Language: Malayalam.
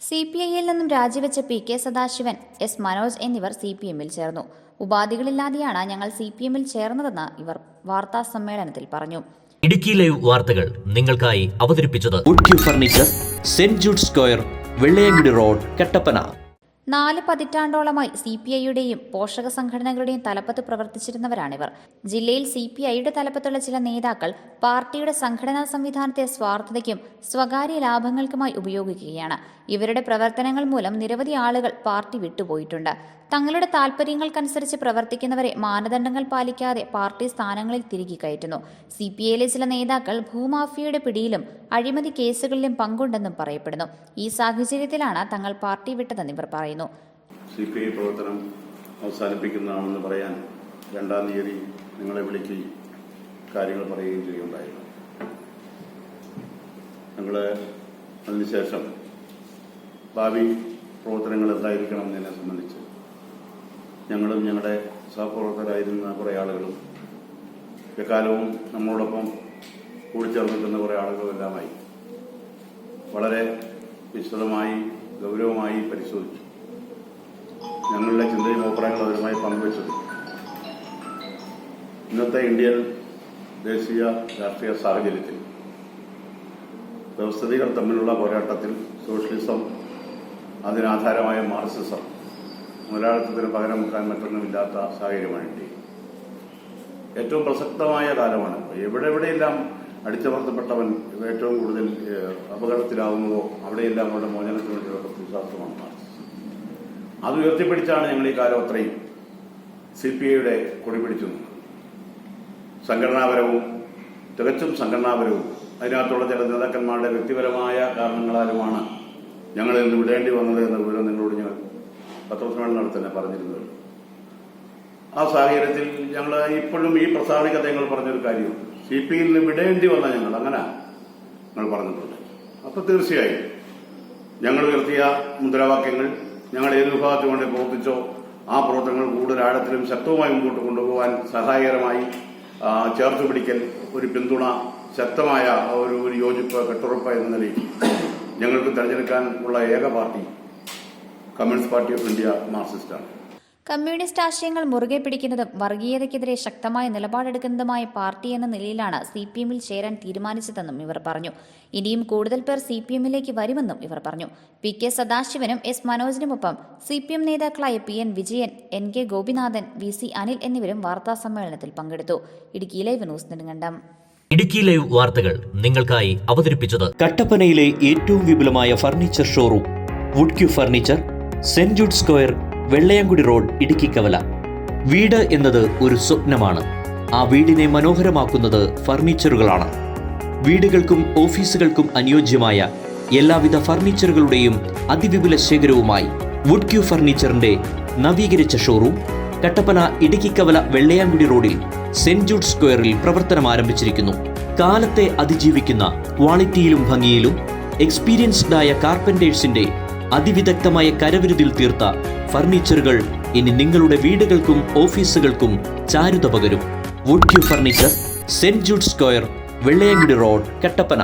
CPI-യിൽ നിന്നും രാജിവെച്ച PK സദാശിവൻ, S മനോജ് എന്നിവർ CPM-ൽ ചേർന്നു. ഉപാധികളില്ലാതെയാണ് ഞങ്ങൾ CPM-ൽ ചേർന്നതെന്ന് ഇവർ വാർത്താസമ്മേളനത്തിൽ പറഞ്ഞു. ഇടുക്കി ലൈവ് വാർത്തകൾ നിങ്ങൾക്കായി അവതരിപ്പിച്ചത് wood furniture, saint Jude square, Vellayamkudi road, Kattappana. 4 പതിറ്റാണ്ടോളമായി CPI-യുടെയും പോഷക സംഘടനകളുടെയും തലപ്പത്ത് പ്രവർത്തിച്ചിരുന്നവരാണിവർ. ജില്ലയിൽ CPI-യുടെ തലപ്പത്തുള്ള ചില നേതാക്കൾ പാർട്ടിയുടെ സംഘടനാ സംവിധാനത്തെ സ്വാർത്ഥതയ്ക്കും സ്വകാര്യ ലാഭങ്ങൾക്കുമായി ഉപയോഗിക്കുകയാണ്. ഇവരുടെ പ്രവർത്തനങ്ങൾ മൂലം നിരവധി ആളുകൾ പാർട്ടി വിട്ടുപോയിട്ടുണ്ട്. തങ്ങളുടെ താൽപര്യങ്ങൾക്കനുസരിച്ച് പ്രവർത്തിക്കുന്നവരെ മാനദണ്ഡങ്ങൾ പാലിക്കാതെ പാർട്ടി സ്ഥാനങ്ങളിൽ തിരികെ കയറ്റുന്നു. CPI-യിലെ ചില നേതാക്കൾ ഭൂമാഫിയയുടെ പിടിയിലും അഴിമതി കേസുകളിലും പങ്കുണ്ടെന്നും പറയപ്പെടുന്നു. ഈ സാഹചര്യത്തിലാണ് തങ്ങൾ പാർട്ടി വിട്ടതെന്ന് ഇവർ പറയുന്നു. CPI പ്രവർത്തനം അവസാനിപ്പിക്കുന്നതാണെന്ന് പറയാൻ 2-ാം തീയതി നിങ്ങളെ വിളിക്കുകയും കാര്യങ്ങൾ പറയുകയും ചെയ്യുകയുണ്ടായിരുന്നു. ഞങ്ങൾ അതിനുശേഷം ഭാവി പ്രവർത്തനങ്ങൾ എന്തായിരിക്കണം എന്നതിനെ സംബന്ധിച്ച് ഞങ്ങളും ഞങ്ങളുടെ സഹപ്രവർത്തകരായിരുന്ന കുറേ ആളുകളും എക്കാലവും നമ്മളോടൊപ്പം കൂടിച്ചേർന്നിട്ടുന്ന കുറേ ആളുകളുമെല്ലാമായി വളരെ വിശദമായി ഗൗരവമായി പരിശോധിച്ചു. ഞങ്ങളുടെ ചിന്തയും അഭിപ്രായങ്ങളും അവരുമായി പങ്കുവച്ചത് ഇന്നത്തെ ഇന്ത്യൻ ദേശീയ രാഷ്ട്രീയ സാഹചര്യത്തിൽ വ്യവസ്ഥിതികൾ തമ്മിലുള്ള പോരാട്ടത്തിൽ സോഷ്യലിസം, അതിനാധാരമായ മാർക്സിസം, മുതലാളിത്തത്തിന് പകരം വെക്കാൻ മറ്റൊന്നുമില്ലാത്ത സാഹചര്യമാണ് ഇന്ത്യയിൽ. ഏറ്റവും പ്രസക്തമായ കാലമാണ്. എവിടെയെല്ലാം അടിച്ചമർത്തപ്പെട്ടവൻ ഏറ്റവും കൂടുതൽ അപകടത്തിലാകുന്നുവോ അവിടെയെല്ലാം അവരുടെ മോചനത്തിന് വേണ്ടിയുള്ള പ്രത്യയശാസ്ത്രമാണ് മാർക്സിസം. അത് ഉയർത്തിപ്പിടിച്ചാണ് ഞങ്ങൾ ഈ കാലം അത്രയും CPI-യുടെ കൊടി പിടിച്ചു നിന്നത്. സംഘടനാപരവും തികച്ചും സംഘടനാപരവും അതിനകത്തുള്ള ചില നേതാക്കന്മാരുടെ വ്യക്തിപരമായ കാരണങ്ങളാലുമാണ് ഞങ്ങളിൽ നിന്ന് വിടേണ്ടി വന്നത് എന്ന വിവരം നിങ്ങളോട് ഞാൻ പത്രസമ്മേളനം തന്നെ പറഞ്ഞിരുന്നത്. ആ സാഹചര്യത്തിൽ ഞങ്ങൾ ഇപ്പോഴും ഈ പ്രസ്താവനയ്ക്ക് ഞങ്ങൾ പറഞ്ഞൊരു കാര്യം, CPI-യിൽ നിന്ന് വിടേണ്ടി വന്ന ഞങ്ങൾ അങ്ങനെ ഞങ്ങൾ പറഞ്ഞിട്ടുണ്ട്. അപ്പോൾ തീർച്ചയായും ഞങ്ങൾ ഉയർത്തിയ മുദ്രാവാക്യങ്ങൾ ഞങ്ങൾ ഏത് വിഭാഗത്തിൽ കൊണ്ട് പ്രവർത്തിച്ചോ ആ പ്രവർത്തനങ്ങൾ കൂടുതൽ ആഴത്തിലും ശക്തവുമായി മുമ്പോട്ട് കൊണ്ടുപോകാൻ സഹായകരമായി ചേർത്ത് പിടിക്കൽ, ഒരു പിന്തുണ, ശക്തമായ ഒരു യോജിപ്പ്, കെട്ടുറപ്പ് എന്ന നിലയിൽ ഞങ്ങൾക്ക് തെരഞ്ഞെടുക്കാൻ ഉള്ള ഏക party communist party of India മാർക്സിസ്റ്റാണ്. കമ്മ്യൂണിസ്റ്റ് ആശയങ്ങൾ മുറുകെ പിടിക്കുന്നതും വർഗീയതയ്ക്കെതിരെ ശക്തമായ നിലപാടെടുക്കുന്നതുമായ പാർട്ടി എന്ന നിലയിലാണ് CPM-ൽ ചേരാൻ തീരുമാനിച്ചതെന്നും ഇവർ പറഞ്ഞു. ഇനിയും കൂടുതൽ പേർ CPM-ലേക്ക് വരുമെന്നും ഇവർ പറഞ്ഞു. PK സദാശിവനും S മനോജിനുമൊപ്പം CPM നേതാക്കളായ PN Vijayan, NK Gopinathan, VC Anil എന്നിവരും വാർത്താസമ്മേളനത്തിൽ പങ്കെടുത്തു. Idukki live news Nedumkandam. Idukki live വാർത്തകൾ നിങ്ങൾക്കായി അവതരിപ്പിച്ചത് കട്ടപ്പനയിലെ ഏറ്റവും വിപുലമായ furniture showroom wood furniture, saint Jude square, Vellayamkudi road, Idukki Kavala. വീട് എന്നത് ഒരു സ്വപ്നമാണ്. ആ വീടിനെ മനോഹരമാക്കുന്നത് ഫർണിച്ചറുകളാണ്. വീടുകൾക്കും ഓഫീസുകൾക്കും അനുയോജ്യമായ എല്ലാവിധ ഫർണിച്ചറുകളുടെയും അതിവിപുല ശേഖരവുമായി വുഡ് ഫർണിച്ചറിന്റെ നവീകരിച്ച ഷോറൂം കട്ടപ്പന ഇടുക്കി കവല വെള്ളയാങ്കുടി റോഡിൽ സെന്റ് ജൂഡ് സ്ക്വയറിൽ പ്രവർത്തനം ആരംഭിച്ചിരിക്കുന്നു. കാലത്തെ അതിജീവിക്കുന്ന ക്വാളിറ്റിയിലും ഭംഗിയിലും എക്സ്പീരിയൻസ്ഡായ കാർപ്പന്റേഴ്സിന്റെ അതിവിദഗ്ധമായ കരവിരുതിൽ തീർത്ത ഫർണിച്ചറുകൾ ഇനി നിങ്ങളുടെ വീടുകൾക്കും ഓഫീസുകൾക്കും ചാരുത പകരും. Wood furniture, saint Jude square, Vellayamkudi road, Kattappana.